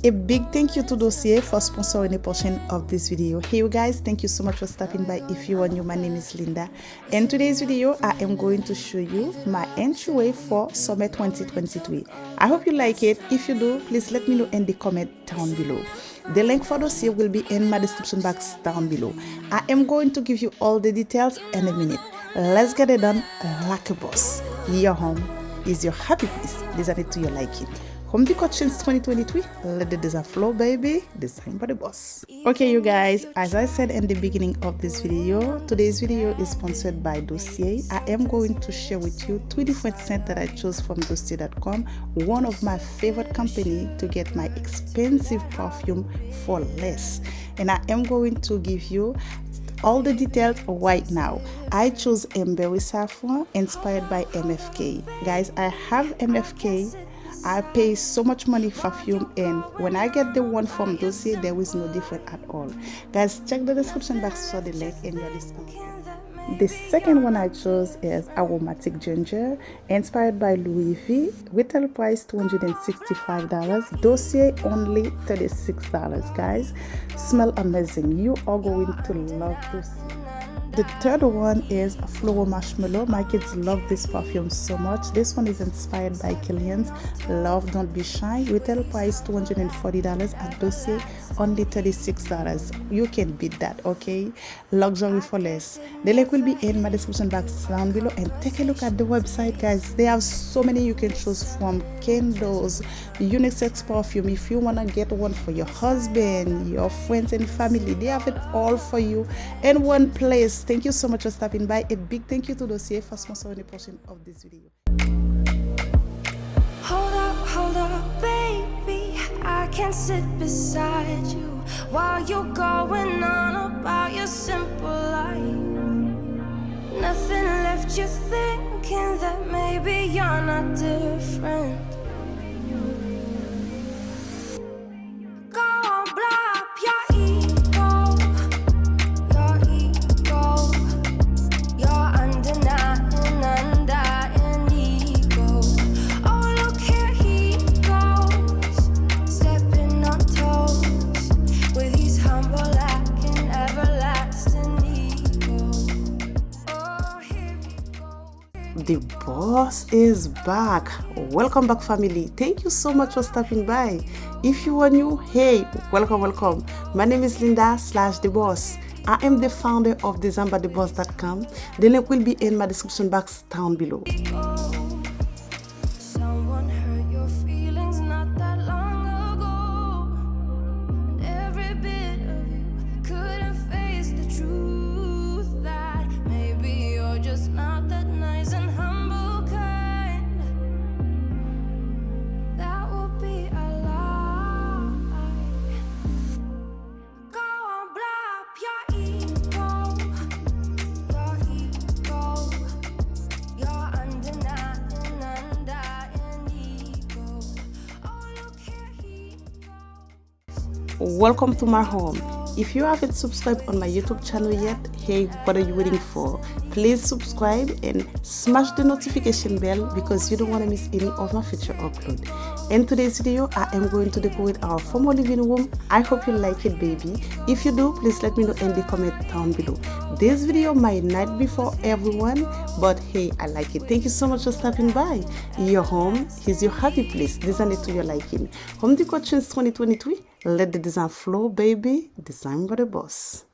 A big thank you to Dossier for sponsoring a portion of this video. Hey you guys, thank you so much for stopping by. If you are new, my name is Linda. In today's video, I am going to show you my entryway for summer 2023. I hope you like it. If you do, please let me know in the comment down below. The link for Dossier will be in my description box down below. I am going to give you all the details in a minute. Let's get it done like a boss. Your home is your happy place. Design it to your liking. Home Decor since 2023, let the design flow, baby. Design by the boss. Okay, you guys, as I said in the beginning of this video, today's video is sponsored by Dossier. I am going to share with you 3 different scents that I chose from Dossier.com, one of my favorite company to get my expensive perfume for less. And I am going to give you all the details right now. I chose Amberry Saffron inspired by MFK. Guys, I have MFK. I pay so much money for perfume, and when I get the one from Dossier, there is no different at all. Guys, check the description box for the link in your discount. The second one I chose is Aromatic Ginger, inspired by Louis V. Retail price $265. Dossier only $36. Guys, smell amazing. You are going to love Dossier. The third one is Floral Marshmallow. My kids love this perfume so much. This one is inspired by Killian's Love Don't Be Shy. Retail price $240 at Dossier, only $36. You can beat that, okay? Luxury for less. The link will be in my description box down below, and take a look at the website, guys. They have so many you can choose from. Candles, unisex perfume. If you want to get one for your husband, your friends and family, they have it all for you in one place. Thank you so much for stopping by. A big thank you to Dossier for sponsoring a portion of this video. Hold up, baby. I can't sit beside you while you're going on about your simple life. Nothing left you thinking that maybe you're not different. The boss is back. Welcome back, family. Thank you so much for stopping by. If you are new, hey, welcome. My name is Linda /the boss. I am the founder of designbytheboss.com. The link will be in my description box down below. Someone hurt your feelings not that long ago, and every bit of you couldn't face the truth that maybe you're just not that nice and humble kind. That would be a lie. Go on, blow up your ego, your undying ego. Oh, look here he goes. Welcome to my home. If you haven't subscribed on my YouTube channel yet, hey, what are you waiting for? Please subscribe and smash the notification bell because you don't want to miss any of my future upload. In today's video, I am going to decorate our formal living room. I hope you like it, baby. If you do, please let me know in the comment down below. This video might not be for everyone, but hey, I like it. Thank you so much for stopping by. Your home is your happy place. Design it to your liking. Home Decor since 2023. Let the design flow, baby. Design by the boss.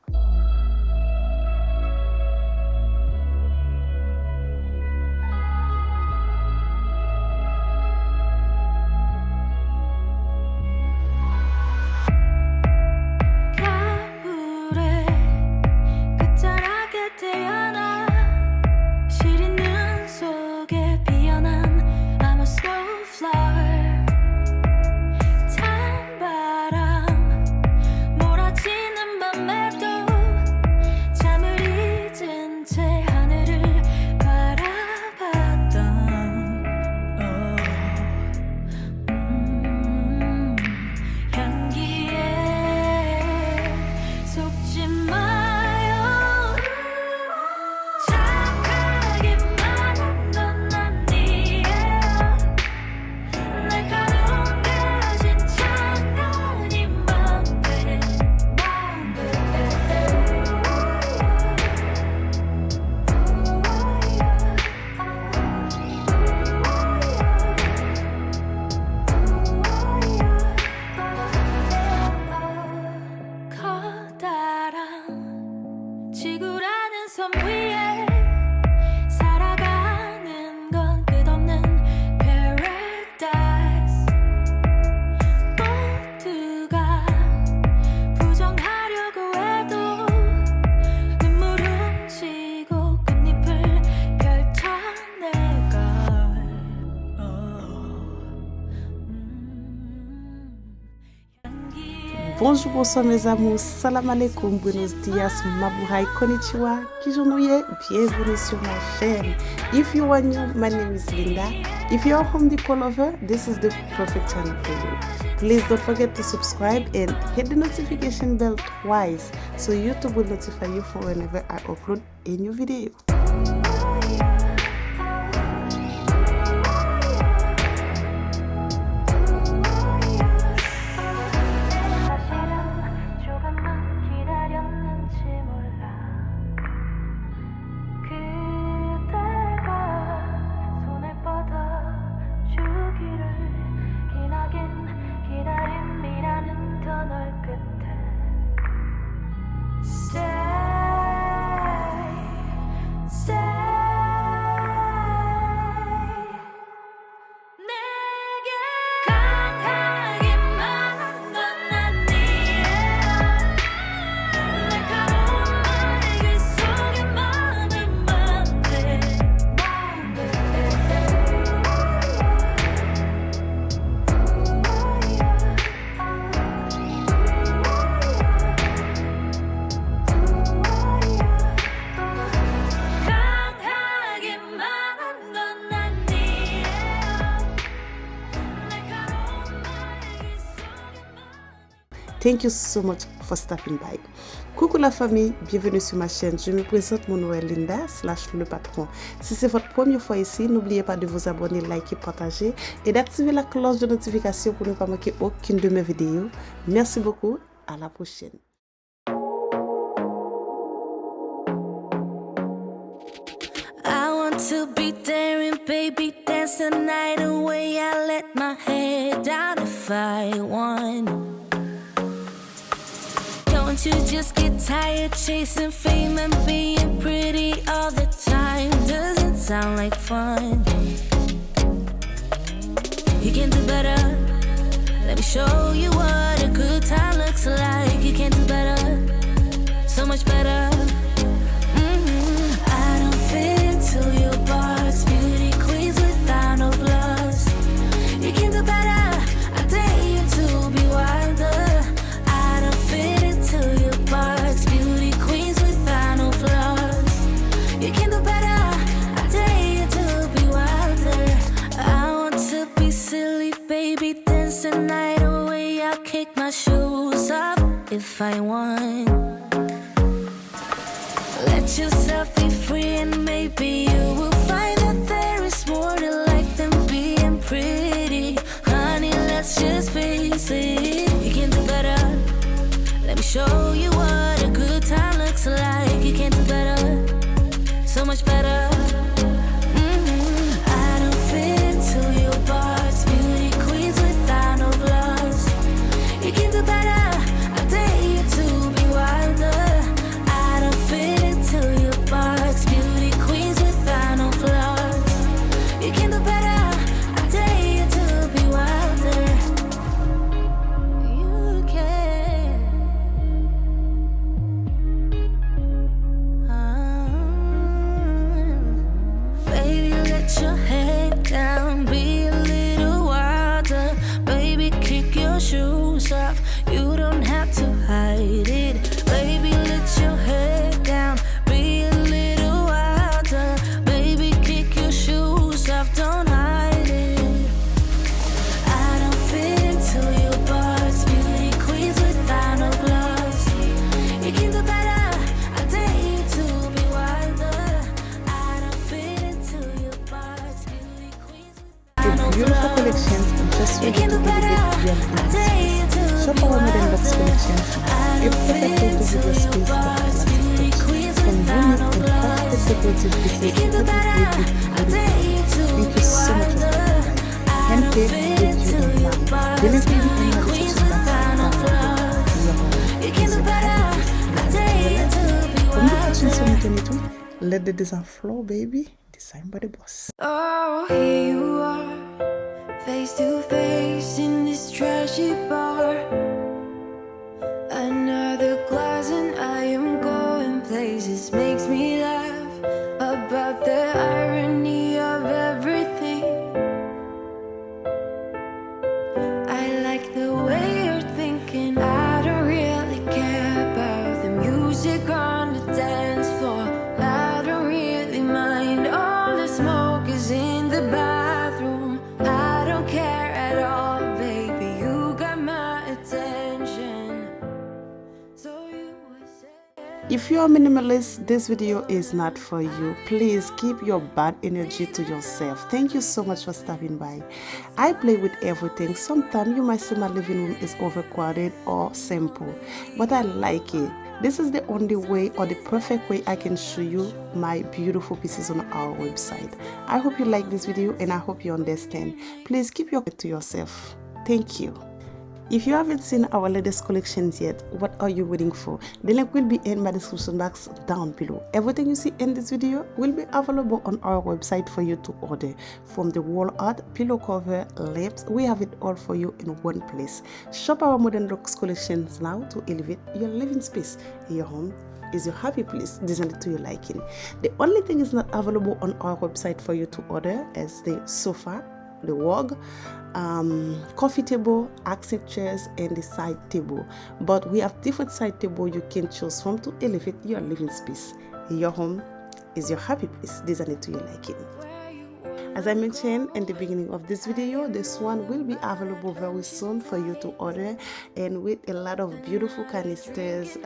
몰아치는 밤에도 Bonjour, bonsoir mes amours, salam alaikum, buenos dias, mabuhay, konnichiwa, kijounuye, bienvenue sur ma chaîne. If you are new, my name is Linda. If you are home decor lover, this is the perfect channel for you. Please don't forget to subscribe and hit the notification bell twice so YouTube will notify you for whenever I upload a new video. Thank you so much for stopping by. Coucou la famille, bienvenue sur ma chaîne. Je me présente, mon nom est Linda / le patron. Si c'est votre première fois ici, n'oubliez pas de vous abonner, liker, partager et d'activer la cloche de notification pour ne pas manquer aucune de mes vidéos. Merci beaucoup, à la prochaine. I want to be daring, baby, dance the night away. I let my hair down if I want. Don't you just get tired chasing fame and being pretty all the time? Doesn't sound like fun. You can do better. Let me show you what a good time looks like. You can do better, so much better. I don't fit into your box. Beauty queens without no flaws. You can do better. I dare you to be wilder. I don't fit into your box. Beauty queens without no flaws. You can do better. I dare you to be wilder. I want to be silly, baby, dance the night away. I'll kick my shoes off if I want. Let yourself be free and maybe you will find that there is more to life than being pretty. Honey, let's just face it. You can do better. Let me show you what a good time looks like. You can do better, so much better. I don't fit into your box. Beauty queens without no flaws. You can do better. I dare you to be wilder. I don't fit into your box. Beauty queens without no flaws. You can do better. I dare you to be wilder. You can. Baby, let your head down. Be a little wilder. Baby, kick your shoes off. You don't have to hide it. Baby, let your head down. Be a little wilder. Baby, kick your shoes off. Don't hide it. I don't fit into your box. Beauty queens without no flaws. You can do better. I dare you to be wilder. I don't fit into your box. Beauty queens without no Beautiful flaws. collections just You ready can to do give better. you your I dare you to Shop be our Modern Box wilder. collections. I A don't fit perfect way to into give your your space a box. classic Beauty touch. queens From without no unique and crafted flaws. decorative You pieces can do to better. I dare you to Thank be you so much for wilder. stopping by. I don't Handpicked fit with into you in your mind. box. Delivery in Beauty the queens description box without no down below. flaws. Your home You can is do your better. happy I place. dare you to be From the kitchen so wilder. you can let the design flow, baby. Designed by the boss. Oh, here you are, face to face in this trashy bar. Another glass and I am going places. Makes me laugh about the irony of everything. I like the way you're thinking. I don't If you're a minimalist, this video is not for you. Please keep your bad energy to yourself. Thank you so much for stopping by. I play with everything. Sometimes you might say my living room is overcrowded or simple, but I like it. This is the only way or the perfect way I can show you my beautiful pieces on our website. I hope you like this video and I hope you understand. Please keep your to yourself. Thank you. If you haven't seen our latest collections yet, what are you waiting for? The link will be in my description box down below. Everything you see in this video will be available on our website for you to order. From the wall art, pillow cover, lamps, we have it all for you in one place. Shop our modern looks collections now to elevate your living space. Your home is your happy place, designed to your liking. The only thing is not available on our website for you to order is the sofa, the rug, coffee table, accent chairs, and the side table. But we have different side table you can choose from to elevate your living space. Your home is your happy place, designed to your liking. As I mentioned in the beginning of this video, this one will be available very soon for you to order, and with a lot of beautiful canisters,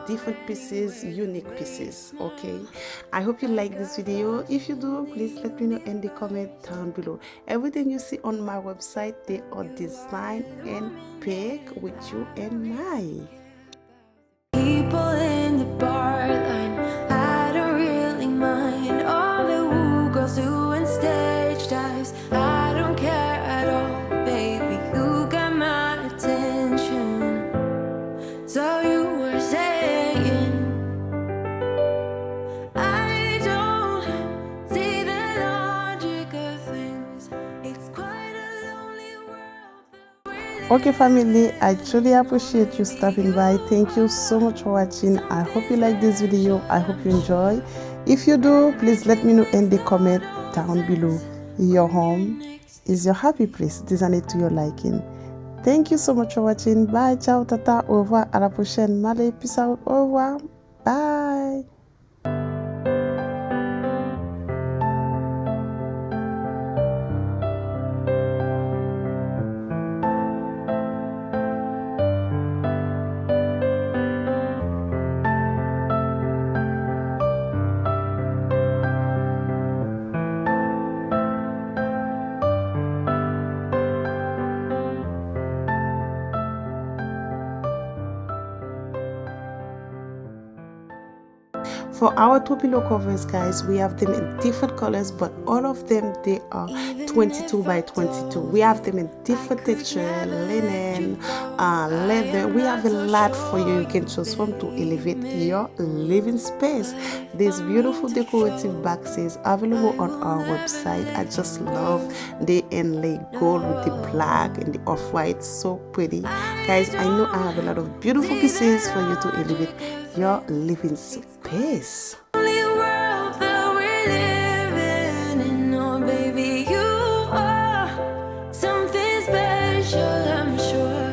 different pieces, unique pieces. Okay, I hope you like this video. If you do, please let me know in the comment down below. Everything you see on my website, they are designed and picked with you in mind. People in the bar line, I don't really mind. All the woo girls doing stage dives, I don't care at all, baby. You got my attention. So you were saying, I don't see the logic of things. It's quite a lonely world. Okay family, I truly appreciate you stopping by. Thank you so much for watching. I hope you like this video. I hope you enjoy. If you do, please let me know in the comment down below. Your home is your happy place, designed to your liking. Thank you so much for watching. Bye, ciao, tata, au revoir, à la prochaine. Malé, peace out, au revoir. Bye. For our two pillow covers, guys, we have them in different colors, but all of them, they are 22 by 22. We have them in different texture, linen, leather. We have a lot for you can choose from to elevate your living space. These beautiful decorative boxes available on our website. I just love the inlay gold with the black and the off-white, so pretty. Guys, I know I have a lot of beautiful pieces for you to elevate your living space. Only world that we're living in, oh baby, you are something special, I'm sure.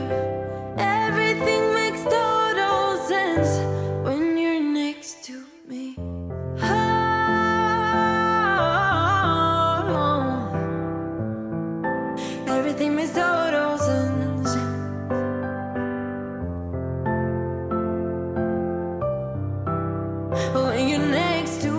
Everything makes total sense when you're next to me. Oh, everything makes total sense. When you're next to